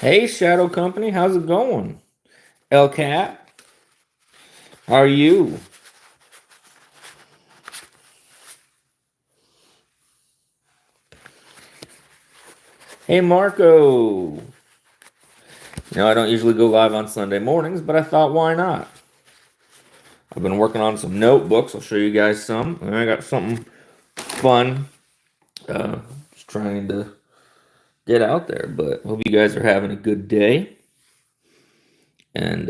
Hey, Shadow Company, how's it going? El Cat, how are you? Hey, Marco. I don't usually go live on Sunday mornings, but I thought, why not? I've been working on some notebooks. I'll show you guys some. And I got something fun. Just trying to get out there, but hope you guys are having a good day. And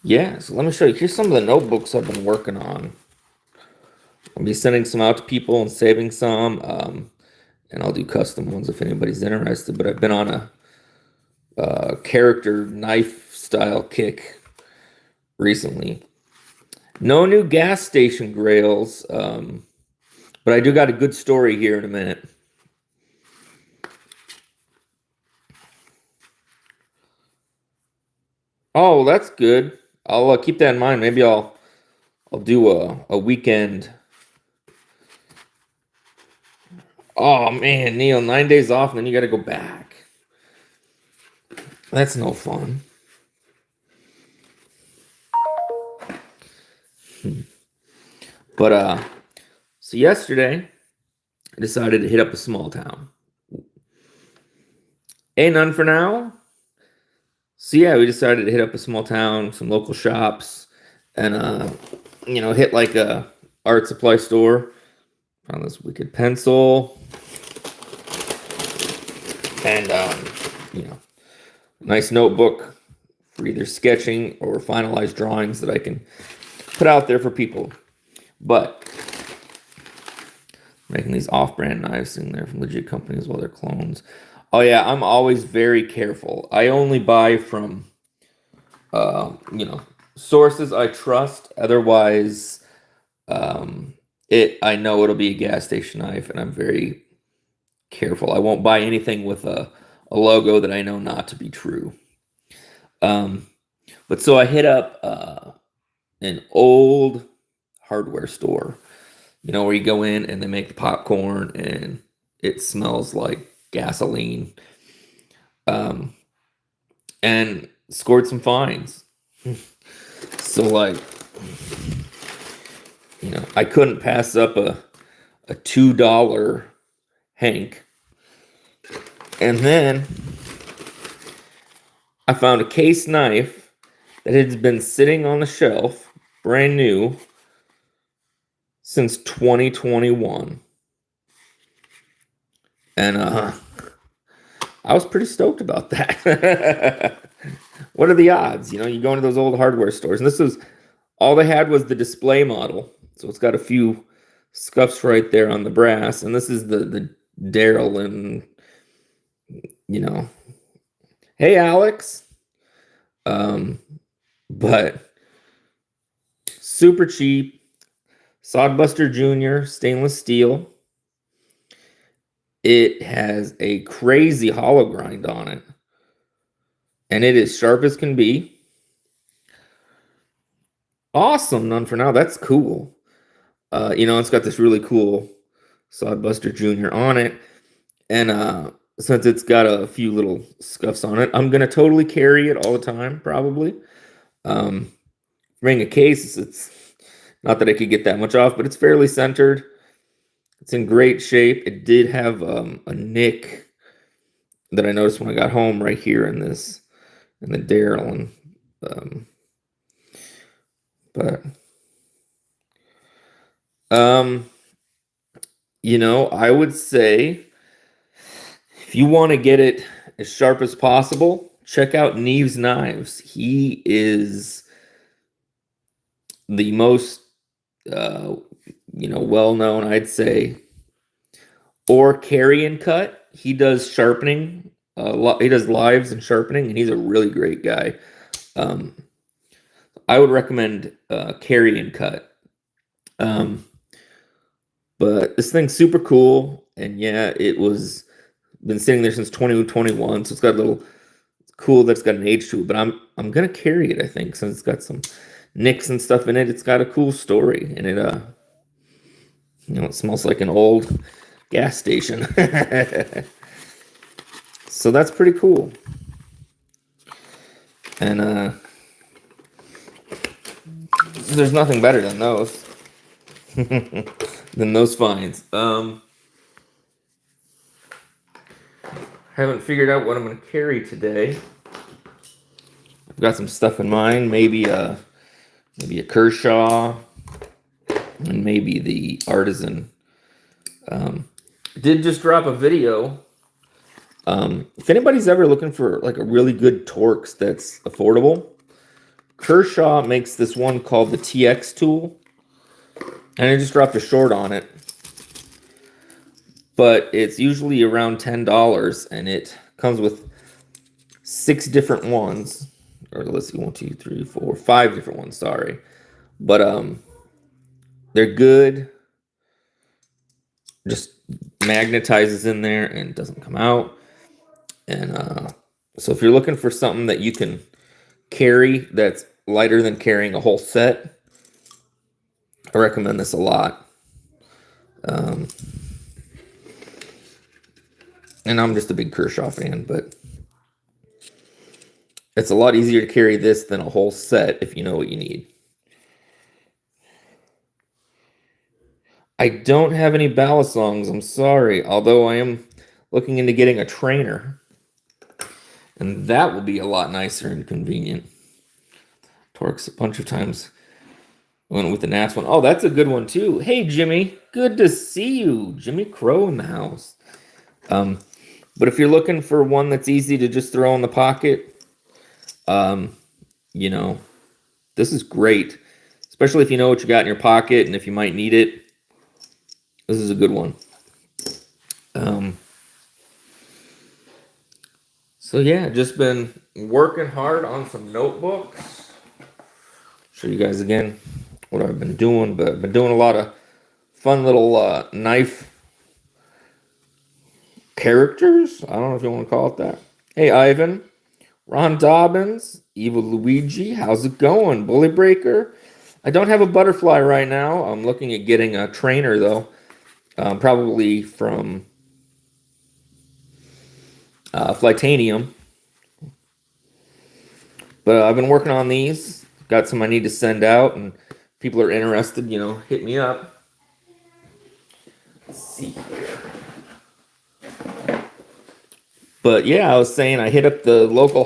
yeah, so let me show you. Here's some of the notebooks I've been working on. I'll be sending some out to people and saving some. And I'll do custom ones if anybody's interested. But I've been on a character knife style kick recently. No new gas station grails, but I do got a good story here in a minute. Oh, that's good. I'll keep that in mind. Maybe I'll do a weekend. Oh man, Neil, 9 days off, and then you got to go back. That's no fun. But so yesterday I decided to hit up a small town. Ain't none for now. So yeah, we decided to hit up a small town, some local shops, and hit like a art supply store. Found this wicked pencil, and nice notebook for either sketching or finalized drawings that I can put out there for people. But making these off-brand knives in there from legit companies while they're clones. Oh yeah, I'm always very careful. I only buy from sources I trust. Otherwise, I know it'll be a gas station knife, and I'm very careful. I won't buy anything with a logo that I know not to be true. But so I hit up an old hardware store, where you go in and they make the popcorn and it smells like gasoline, and scored some fines. So like, I couldn't pass up a $2 Hank. And then I found a case knife that had been sitting on the shelf, brand new, since 2021. And I was pretty stoked about that. What are the odds? You go into those old hardware stores, and this was all they had was the display model. So it's got a few scuffs right there on the brass, and this is the Daryl, and hey Alex. But super cheap, Sodbuster Jr. stainless steel. It has a crazy hollow grind on it, and it is sharp as can be. Awesome, none for now. That's cool. It's got this really cool Sodbuster Jr. on it, and since it's got a few little scuffs on it, I'm gonna totally carry it all the time, probably. Bring a case. It's not that I could get that much off, but it's fairly centered. It's in great shape. It did have a nick that I noticed when I got home right here in the Daryl, I would say if you want to get it as sharp as possible, check out Neve's Knives. He is the most well-known, I'd say, or carry and cut. He does sharpening. He does lives and sharpening, and he's a really great guy. I would recommend carry and cut. But this thing's super cool, and yeah, it was been sitting there since 2021, so it's got a little cool that's got an age to it. But I'm gonna carry it, I think, since it's got some nicks and stuff in it. It's got a cool story, and it smells like an old gas station. So that's pretty cool. And there's nothing better than those. Than those finds. Haven't figured out what I'm going to carry today. I've got some stuff in mind. Maybe a Kershaw, and maybe the Artisan. Did just drop a video. If anybody's ever looking for like a really good Torx that's affordable, Kershaw makes this one called the TX tool, and I just dropped a short on it. But it's usually around $10, and it comes with 6 different ones, or let's see, 1, 2, 3, 4, 5 different ones. Sorry, but they're good. Just magnetizes in there and doesn't come out. And so if you're looking for something that you can carry that's lighter than carrying a whole set, I recommend this a lot. And I'm just a big Kershaw fan, but it's a lot easier to carry this than a whole set if you know what you need. I don't have any balisongs, I'm sorry, although I am looking into getting a trainer. And that will be a lot nicer and convenient. Torx a bunch of times. Went with the NAS one. Oh, that's a good one too. Hey, Jimmy. Good to see you. Jimmy Crow in the house. But if you're looking for one that's easy to just throw in the pocket, you know, this is great. Especially if you know what you got in your pocket and if you might need it. This is a good one. So yeah, just been working hard on some notebooks. Show you guys again what I've been doing, but I've been doing a lot of fun little knife characters. I don't know if you want to call it that. Hey, Ivan, Ron Dobbins, Evil Luigi, how's it going? Bully Breaker. I don't have a butterfly right now. I'm looking at getting a trainer though, probably from Flitanium. But I've been working on these. Got some I need to send out, and people are interested, you know, hit me up. Let's see here. But yeah, I was saying I hit up the local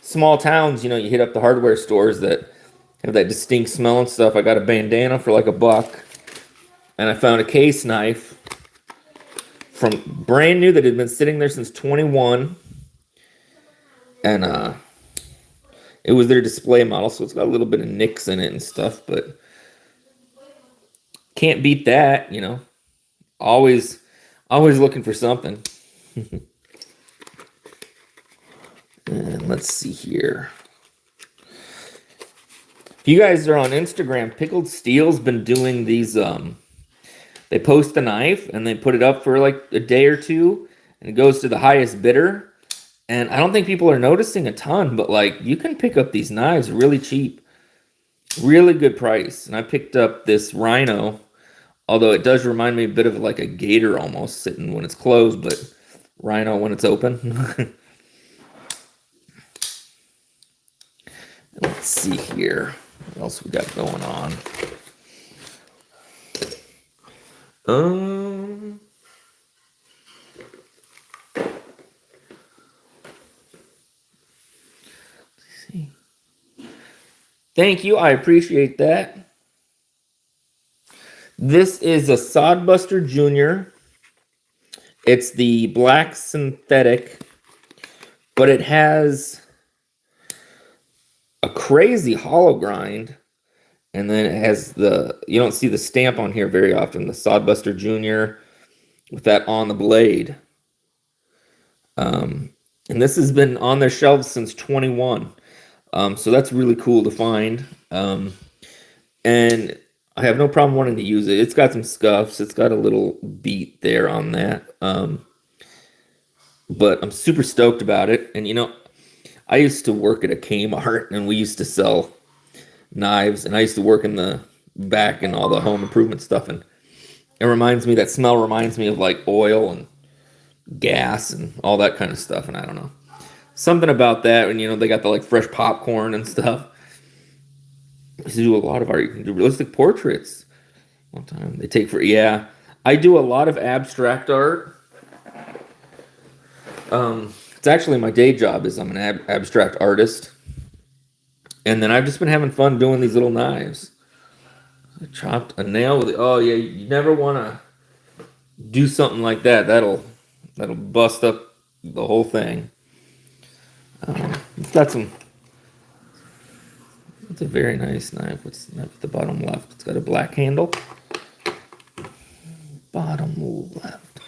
small towns, you know, you hit up the hardware stores that have that distinct smell and stuff. I got a bandana for like $1, and I found a case knife from brand new that had been sitting there since 21, and it was their display model, so it's got a little bit of nicks in it and stuff, but can't beat that, you know. Always looking for something. And let's see here. If you guys are on Instagram, Pickled Steel's been doing these, they post a knife and they put it up for like a day or two, and it goes to the highest bidder. And I don't think people are noticing a ton, but like you can pick up these knives really cheap. Really good price. And I picked up this Rhino, although it does remind me a bit of like a gator almost, sitting when it's closed, but Rhino when it's open. Let's see here. What else we got going on? Let's see. Thank you. I appreciate that. This is a Sodbuster Junior. It's the black synthetic, but it has a crazy hollow grind, and then it has you don't see the stamp on here very often, the Sodbuster Junior with that on the blade. And this has been on their shelves since 21. So that's really cool to find. And I have no problem wanting to use it. It's got some scuffs. It's got a little beat there on that. But I'm super stoked about it. And, you know, I used to work at a Kmart, and we used to sell knives. And I used to work in the back and all the home improvement stuff. And it reminds me, that smell reminds me of like oil and gas and all that kind of stuff. And I don't know, something about that. And they got the like fresh popcorn and stuff. You do a lot of art. You can do realistic portraits. One time they take for I do a lot of abstract art. It's actually my day job. Is I'm an abstract artist, and then I've just been having fun doing these little knives. I chopped a nail with it. Oh yeah, you never want to do something like that. That'll bust up the whole thing. It's got some. It's a very nice knife. What's at the bottom left? It's got a black handle. Bottom left.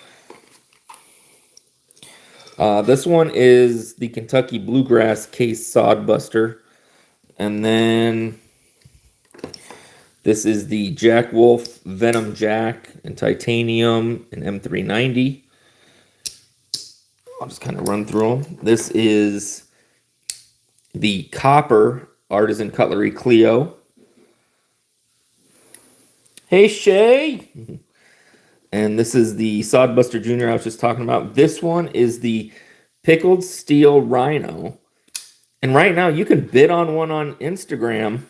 This one is the Kentucky Bluegrass Case Sodbuster. And then this is the Jack Wolf Venom Jack and Titanium and M390. I'll just kind of run through them. This is the Copper Artisan Cutlery Clio. Hey, Shay! And this is the Sodbuster Jr. I was just talking about. This one is the Pickled Steel Rhino. And right now, you can bid on one on Instagram.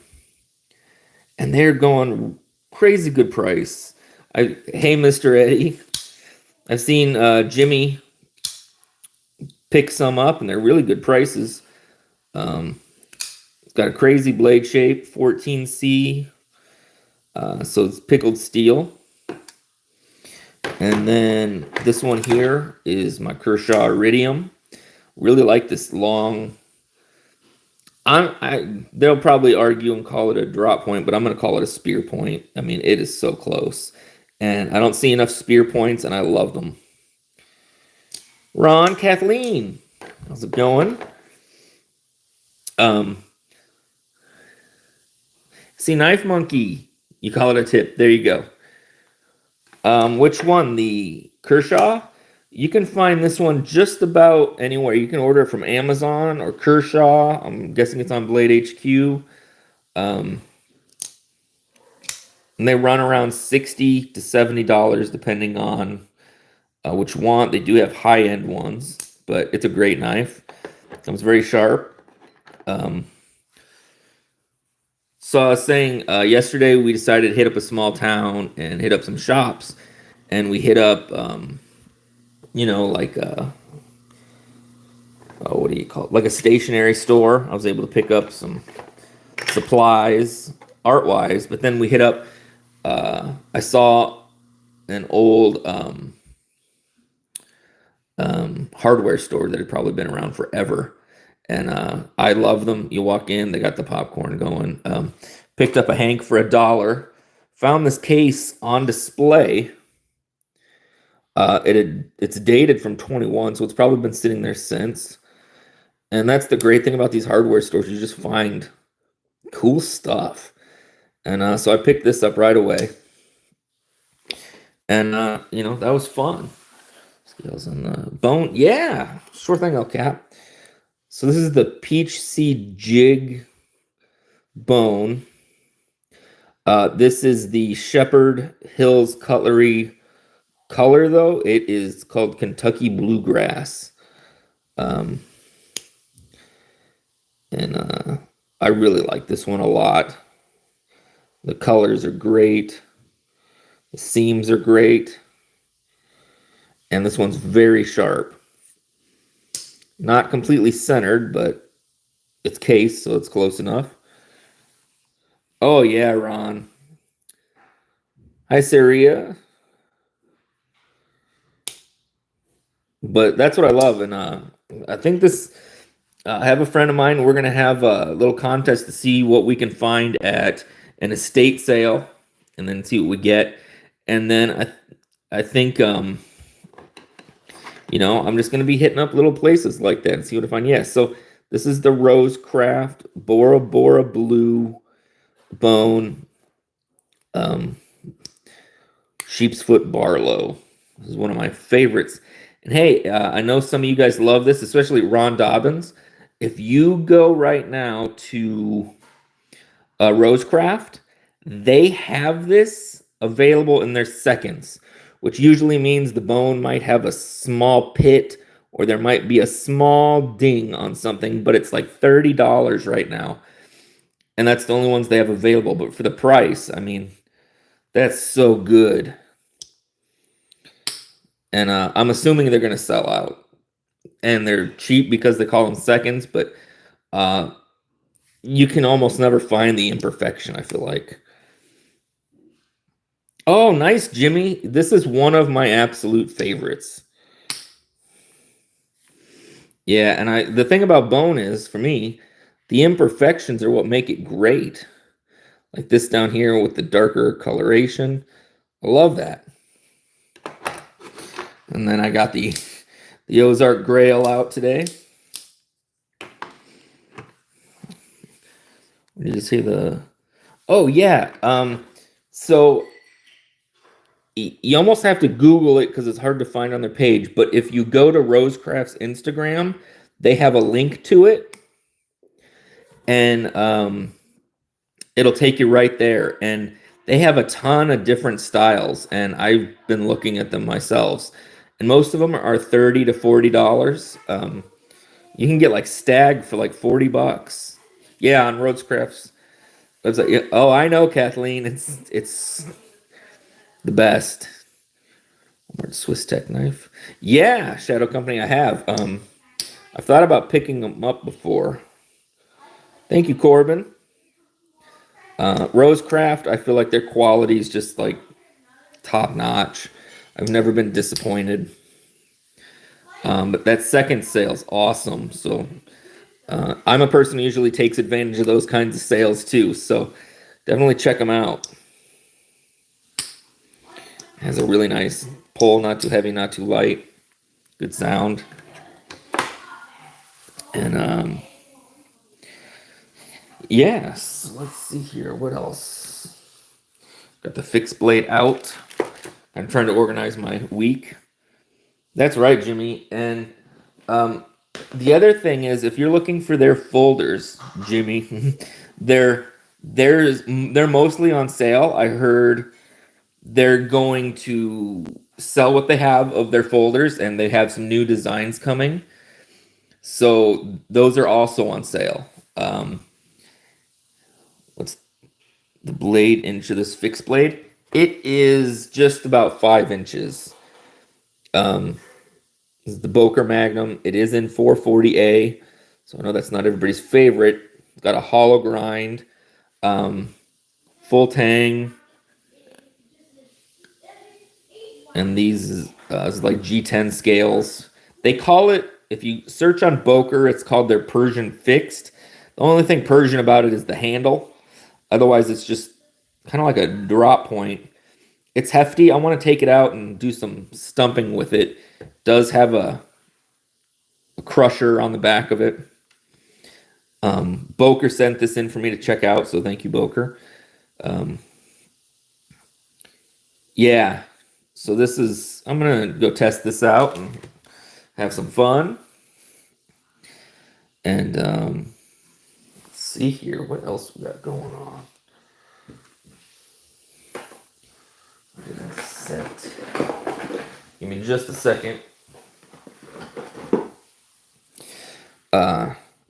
And they're going crazy good price. Hey, Mr. Eddie. I've seen Jimmy pick some up, and they're really good prices. It's got a crazy blade shape, 14C. So it's pickled steel. And then this one here is my Kershaw Iridium. Really like this long. They'll probably argue and call it a drop point, but I'm going to call it a spear point. I mean, it is so close. And I don't see enough spear points, and I love them. Ron, Kathleen, how's it going? See, Knife Monkey, you call it a tip. There you go. Which one? The Kershaw? You can find this one just about anywhere. You can order it from Amazon or Kershaw. I'm guessing it's on Blade HQ. And they run around $60 to $70 depending on which one. They do have high-end ones, but it's a great knife. Comes very sharp. So I was saying yesterday we decided to hit up a small town and hit up some shops. And we hit up, like what do you call it? Like a stationery store. I was able to pick up some supplies, art-wise. But then we hit up, I saw an old hardware store that had probably been around forever. And I love them. You walk in, they got the popcorn going. Picked up a Hank for $1. Found this case on display. It's dated from 21, so it's probably been sitting there since. And that's the great thing about these hardware stores. You just find cool stuff. And so I picked this up right away. And, that was fun. Scales on the bone. Yeah, sure thing, El Cap. So this is the Peach Seed Jig bone. This is the Shepherd Hills Cutlery color, though. It is called Kentucky Bluegrass. And I really like this one a lot. The colors are great. The seams are great. And this one's very sharp. Not completely centered, but it's case, so it's close enough. Oh, yeah, Ron. Hi, Saria. But that's what I love. And I think this, I have a friend of mine. We're going to have a little contest to see what we can find at an estate sale and then see what we get. And then I think, I'm just going to be hitting up little places like that and see what I find. Yeah, so this is the Rosecraft Bora Bora Blue bone sheep's foot Barlow. This is one of my favorites. And hey, I know some of you guys love this, especially Ron Dobbins. If you go right now to Rosecraft, they have this available in their seconds, which usually means the bone might have a small pit or there might be a small ding on something, but it's like $30 right now. And that's the only ones they have available. But for the price, I mean, that's so good. And I'm assuming they're going to sell out. And they're cheap because they call them seconds, but uh, you can almost never find the imperfection, I feel like. Oh, nice, Jimmy. This is one of my absolute favorites. Yeah, and the thing about bone is, for me, the imperfections are what make it great. Like this down here with the darker coloration. I love that. And then I got the Ozark Grail out today. Did you see the... Oh, yeah. So you almost have to Google it because it's hard to find on their page. But if you go to Rosecraft's Instagram, they have a link to it. And it'll take you right there. And they have a ton of different styles. And I've been looking at them myself. And most of them are $30 to $40. You can get like stag for like $40. Yeah, on Rosecraft's website. Yeah. Oh, I know, Kathleen. It's the best. Swiss Tech knife. Yeah, Shadow Company. I have. I've thought about picking them up before. Thank you, Corbin. Rosecraft. I feel like their quality is just like top notch. I've never been disappointed. But that second sale's awesome. So I'm a person who usually takes advantage of those kinds of sales too. So definitely check them out. It has a really nice pull, not too heavy, not too light. Good sound. And yes, let's see here. What else? Got the fixed blade out. I'm trying to organize my week. That's right, Jimmy. And the other thing is, if you're looking for their folders, Jimmy, they're mostly on sale. I heard they're going to sell what they have of their folders, and they have some new designs coming. So those are also on sale. What's the blade inch of this fixed blade? It is just about 5 inches. This is the Boker Magnum. It is in 440A, so I know that's not everybody's favorite. It's got a hollow grind, full tang, and these is like G10 scales. They call it, if you search on Boker, it's called their Persian fixed. The only thing Persian about it is the handle. Otherwise, it's just kind of like a drop point. It's hefty. I want to take it out and do some stumping with it. It does have a crusher on the back of it. Boker sent this in for me to check out, so thank you, Boker. Yeah, so this is, I'm going to go test this out and have some fun. And let's see here, what else we got going on? Set. Give me just a second.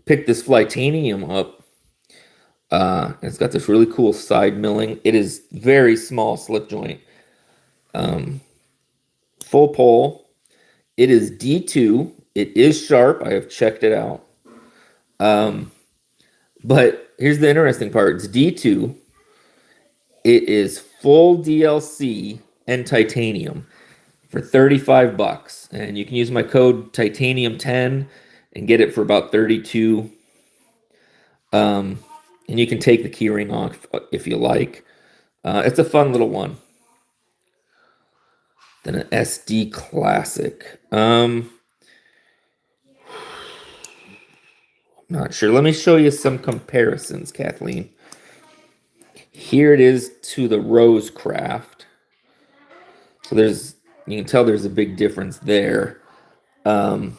Pick this Flitanium up. It's got this really cool side milling. It is very small slip joint. Full pole. It is D2. It is sharp. I have checked it out. But here's the interesting part. It's D2. It is full DLC and titanium for $35. And you can use my code TitaniumJustin and get it for about $32. And you can take the keyring off if you like. It's a fun little one. Then an SD Classic. Not sure. Let me show you some comparisons, Kathleen. Here it is to the Rosecraft. So you can tell there's a big difference there. I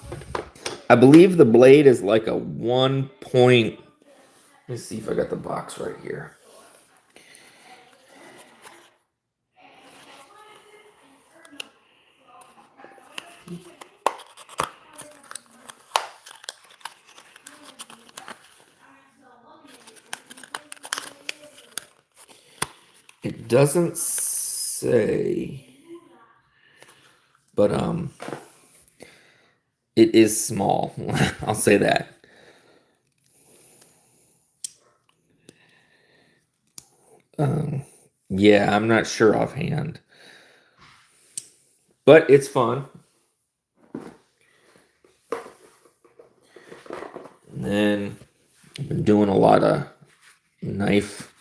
believe the blade is like a 1 point. Let me see if I got the box right here. It doesn't say, but it is small. I'll say that. Yeah, I'm not sure offhand, but it's fun. And then I've been doing a lot of knife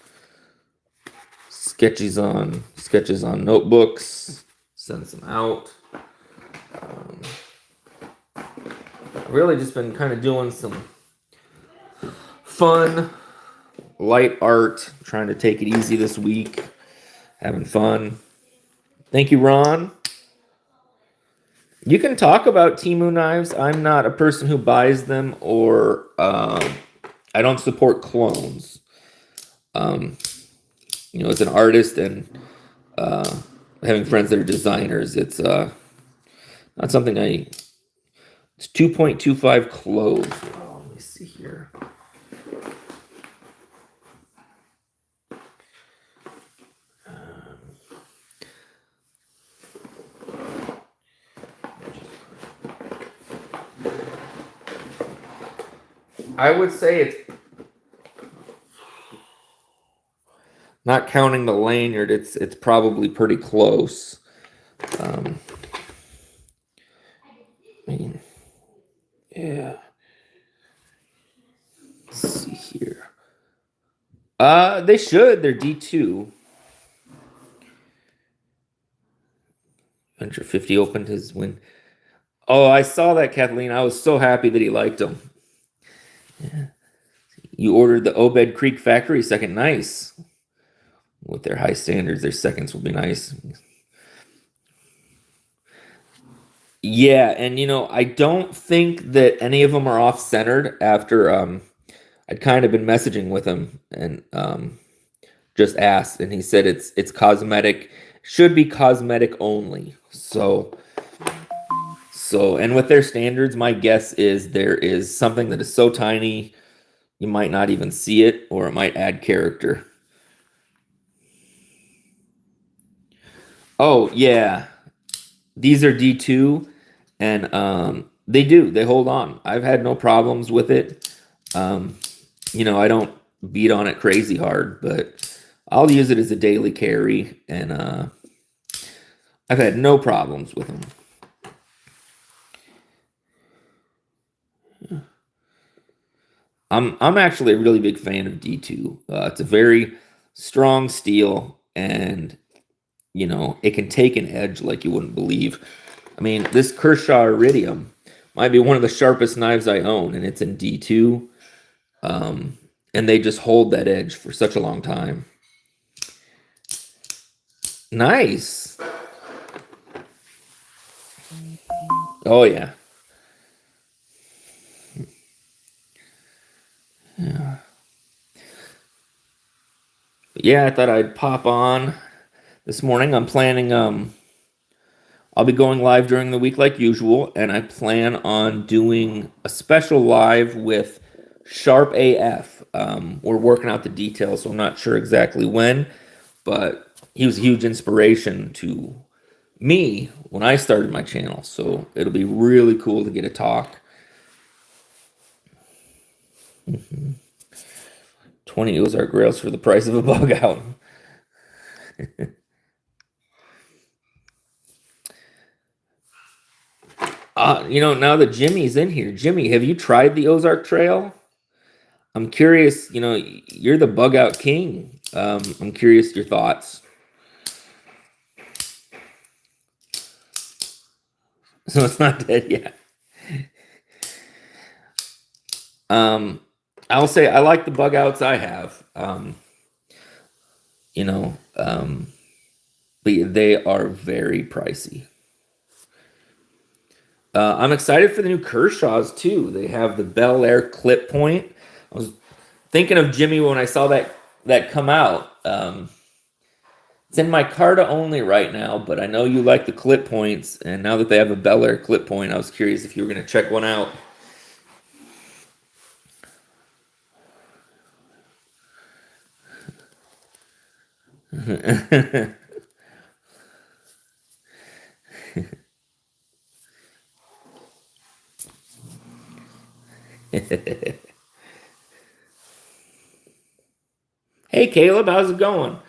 sketches on notebooks. Send some out. I've really just been kind of doing some fun, light art. Trying to take it easy this week. Having fun. Thank you, Ron. You can talk about Temu knives. I'm not a person who buys them, or I don't support clones. As an artist and having friends that are designers, it's not something It's 2.25 cloves. Oh, let me see here. I would say it's not counting the lanyard. It's probably pretty close. I mean, yeah. Let's see here. They should. They're D2. Venture 50 opened his win. Oh, I saw that, Kathleen. I was so happy that he liked them. Yeah. You ordered the Obed Creek factory second. Nice. With their high standards, their seconds will be nice. Yeah, and I don't think that any of them are off-centered after I'd kind of been messaging with him and just asked, and he said it's cosmetic, should be cosmetic only. So and with their standards, my guess is there is something that is so tiny you might not even see it, or it might add character. Oh, yeah. These are D2, and they hold on. I've had no problems with it. I don't beat on it crazy hard, but I'll use it as a daily carry, and I've had no problems with them. I'm actually a really big fan of D2. It's a very strong steel, and it can take an edge like you wouldn't believe. I mean, this Kershaw Iridium might be one of the sharpest knives I own, and it's in D2. And they just hold that edge for such a long time. Nice. Oh, yeah. Yeah, I thought I'd pop on this morning. I'm planning, I'll be going live during the week like usual, and I plan on doing a special live with Sharp AF. We're working out the details, so I'm not sure exactly when, but he was a huge inspiration to me when I started my channel, so it'll be really cool to get a talk. 20 Ozark Grails for the price of a bug out. Now that Jimmy's in here, Jimmy, have you tried the Ozark Trail? I'm curious, you're the bug out king. I'm curious your thoughts. So it's not dead yet. I'll say I like the bug outs I have. But they are very pricey. I'm excited for the new Kershaws too. They have the Bel Air clip point. I was thinking of Jimmy when I saw that come out. It's in my Carta only right now, but I know you like the clip points, and now that they have a Bel Air clip point, I was curious if you were going to check one out. Hey, Caleb, how's it going? Hope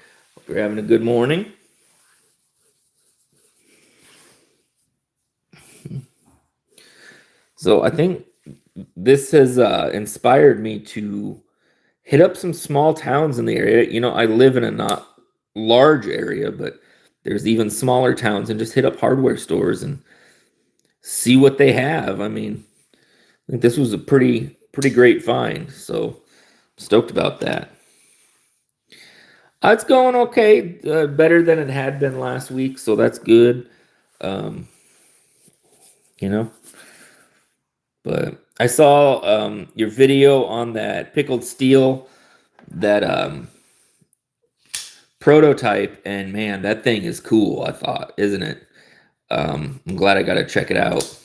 you're having a good morning. So I think this has inspired me to hit up some small towns in the area. I live in a not large area, but there's even smaller towns, and just hit up hardware stores and see what they have. I mean, I think this was a pretty great find. So stoked about that. It's going okay, better than it had been last week, so that's good. Um, you know, but I saw your video on that pickled steel, that prototype, and man, that thing is cool. I thought, isn't it? I'm glad I got to check it out.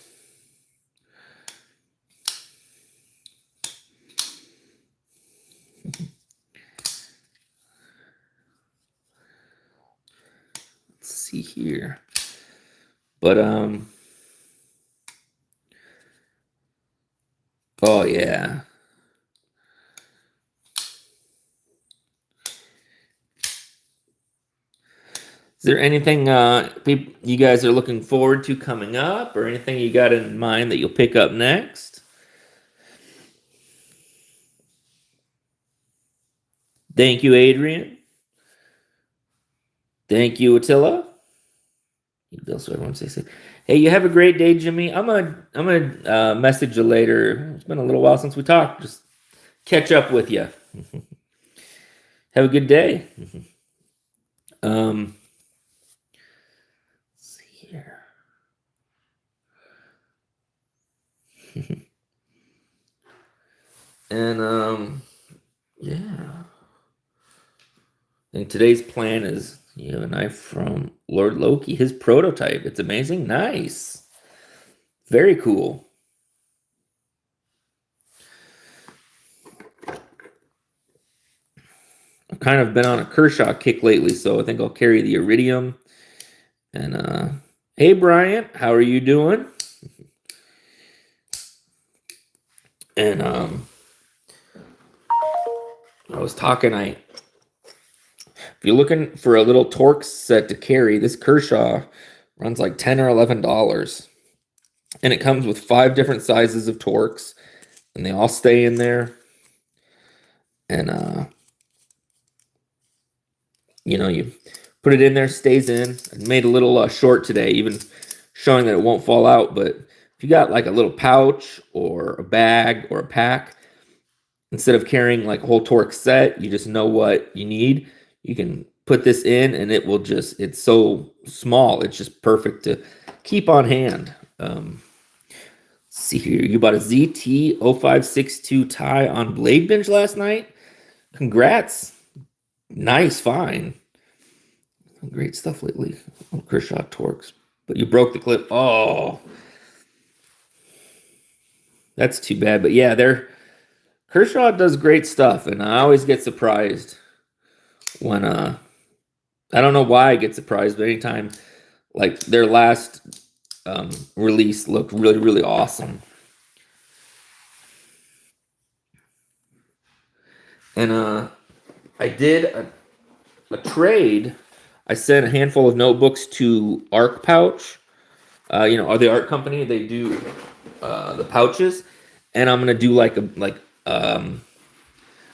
Let's see here, but oh yeah. Is there anything you guys are looking forward to coming up, or anything you got in mind that you'll pick up next? Thank you, Adrian. Thank you, Attila. Also, everyone say, "Hey, you have a great day, Jimmy." I'm gonna message you later. It's been a little while since we talked. Just catch up with you. Have a good day. Let's see here. And yeah. And today's plan is you have a knife from Lord Loki, his prototype. It's amazing. Nice. Very cool. I've kind of been on a Kershaw kick lately, so I think I'll carry the Iridium. And hey Bryant, how are you doing? And I was talking, if you're looking for a little Torx set to carry, this Kershaw runs like $10 or $11. And it comes with 5 different sizes of Torx, and they all stay in there. And you put it in there, stays in. I made a little short today, even showing that it won't fall out. But if you got like a little pouch or a bag or a pack, instead of carrying like a whole Torx set, you just know what you need. You can put this in, and it's so small. It's just perfect to keep on hand. Let's see here. You bought a ZT0562 tie on Blade Binge last night? Congrats. Nice find. Great stuff lately. Kershaw Torx. But you broke the clip. Oh. That's too bad. But yeah, Kershaw does great stuff, and I always get surprised when I don't know why I get surprised, but anytime like their last release looked really, really awesome. And I did a trade. I sent a handful of notebooks to Arc Pouch. Are the art company? They do the pouches, and I'm gonna do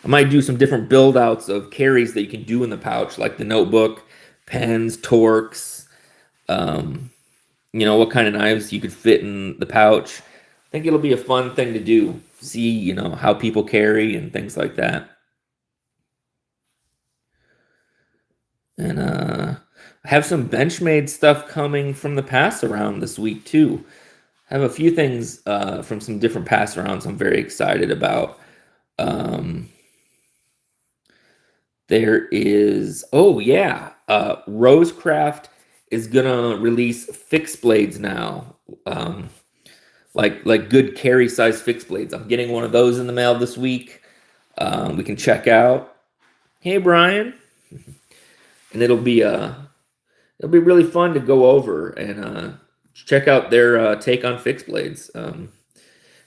I might do some different build outs of carries that you can do in the pouch, like the notebook, pens, Torx. What kind of knives you could fit in the pouch. I think it'll be a fun thing to do. See, how people carry and things like that. And I have some Benchmade stuff coming from the pass around this week too. I have a few things from some different pass arounds I'm very excited about. There is, Rosecraft is gonna release fixed blades now, like good carry size fixed blades. I'm getting one of those in the mail this week. We can check out. Hey Brian, and it'll be really fun to go over and check out their take on fixed blades.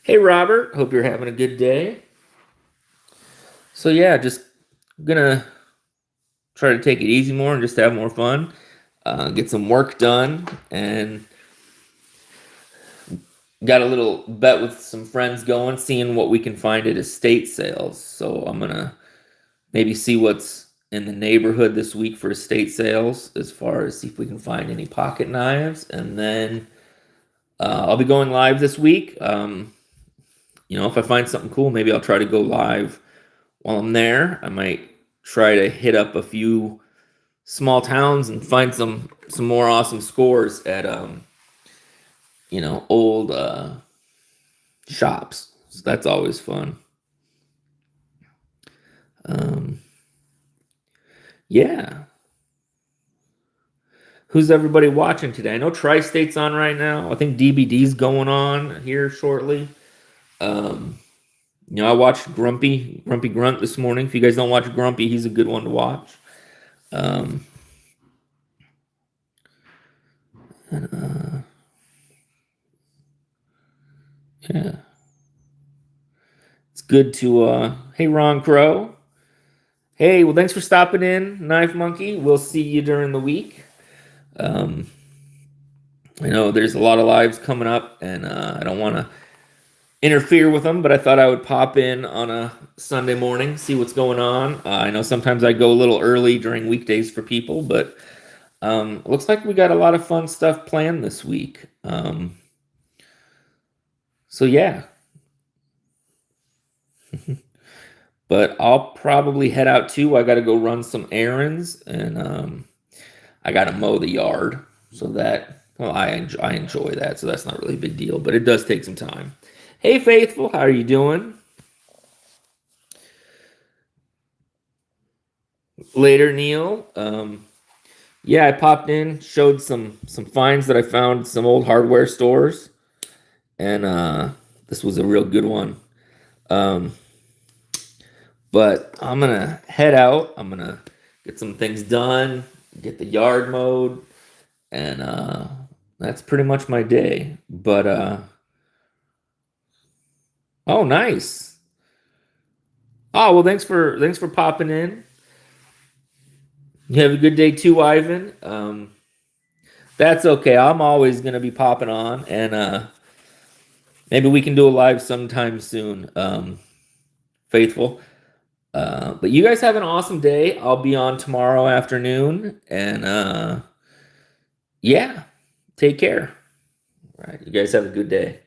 Hey Robert, hope you're having a good day. So yeah, just gonna try to take it easy more and just have more fun, get some work done, and got a little bet with some friends going, seeing what we can find at estate sales. So I'm gonna maybe see what's in the neighborhood this week for estate sales, as far as see if we can find any pocket knives, and then I'll be going live this week. If I find something cool, maybe I'll try to go live while I'm there. I might try to hit up a few small towns and find some more awesome scores at old shops. So that's always fun. Yeah. Who's everybody watching today? I know Tri-State's on right now. I think DBD's going on here shortly. I watched Grumpy Grunt this morning. If you guys don't watch Grumpy, he's a good one to watch. Yeah. It's good to hey Ron Crow. Hey, well, thanks for stopping in, Knife Monkey. We'll see you during the week. I know there's a lot of lives coming up, and I don't want to interfere with them, but I thought I would pop in on a Sunday morning, see what's going on. I know sometimes I go a little early during weekdays for people, but looks like we got a lot of fun stuff planned this week. So yeah. But I'll probably head out too. I got to go run some errands, and I got to mow the yard. So that, well, I enjoy that. So that's not really a big deal, but it does take some time. Hey, Faithful, how are you doing? Later, Neil. Yeah, I popped in, showed some finds that I found at some old hardware stores, and this was a real good one. But I'm gonna head out. I'm gonna get some things done, get the yard mowed, and that's pretty much my day. But oh, nice. Oh, well, thanks for popping in. You have a good day too, Ivan. That's okay. I'm always gonna be popping on, and maybe we can do a live sometime soon. Faithful. But you guys have an awesome day. I'll be on tomorrow afternoon, and yeah, take care. All right, you guys have a good day.